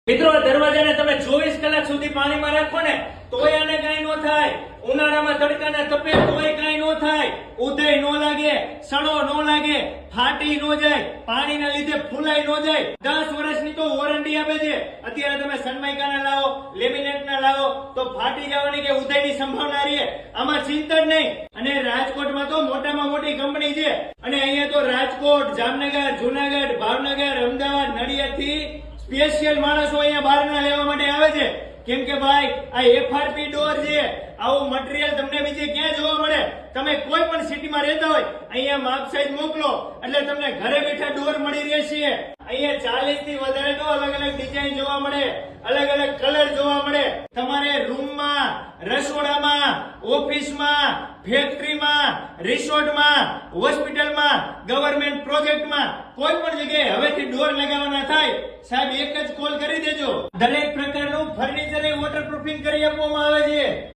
મિત્રો, દરવાજાને તમે 24 કલાક સુધી પાણીમાં રાખો ને તોય આને કઈ ન થાય. ઉનાળામાં તડકાના તપે તોય કઈ ન થાય. ઉધઈ ન લાગે, સડો ન લાગે, ફાટી ન જાય, પાણીના લીધે ફૂલાઈ ન જાય. 10 વર્ષની તો વોરંટી આપે છે. અત્યારે તમે સનમાઇકાના લાવો, લેમિનેટના લાવો તો ફાટી જવાની કે ઉધઈની સંભાવના રહે. આમાં ચિંતા જ નહીં. અને રાજકોટમાં તો મોટામાં મોટી કંપની છે. અને અહીંયા તો રાજકોટ, જામનગર, જુનાગઢ, ભાવનગર, અમદાવાદ, નડિયાદથી સ્પેશિયલ માણસો અહીંયા બહારના લેવા માટે આવે છે. કેમ કે ભાઈ આ FRP ડોર છે. આવું મટીરીયલ તમને બીજે ક્યાં જોવા મળે? તમે કોઈ પણ સિટીમાં રહેતા હોય અહીંયા માપ સાઈઝ મોકલો એટલે તમને ઘરે બેઠા ડોર મળી રહેશે. અહીંયા 40 થી વધારે તો અલગ અલગ ડિઝાઇન જોવા મળે, અલગ અલગ કલર જોવા મળે. તમારે રૂમમાં, રસોડામાં, ઓફિસમાં, ફેક્ટરીમાં, રિસોર્ટમાં, હોસ્પિટલમાં, ગવર્મેન્ટ પ્રોજેક્ટમાં કોઈ પણ જગ્યાએ હવેથી ડોર લગાવવાના થાય સાહેબ એક જ કોલ કરી દેજો. દરેક પ્રકારનું ફર્નિચર વોટરપ્રૂફિંગ કરી આપવામાં આવે છે.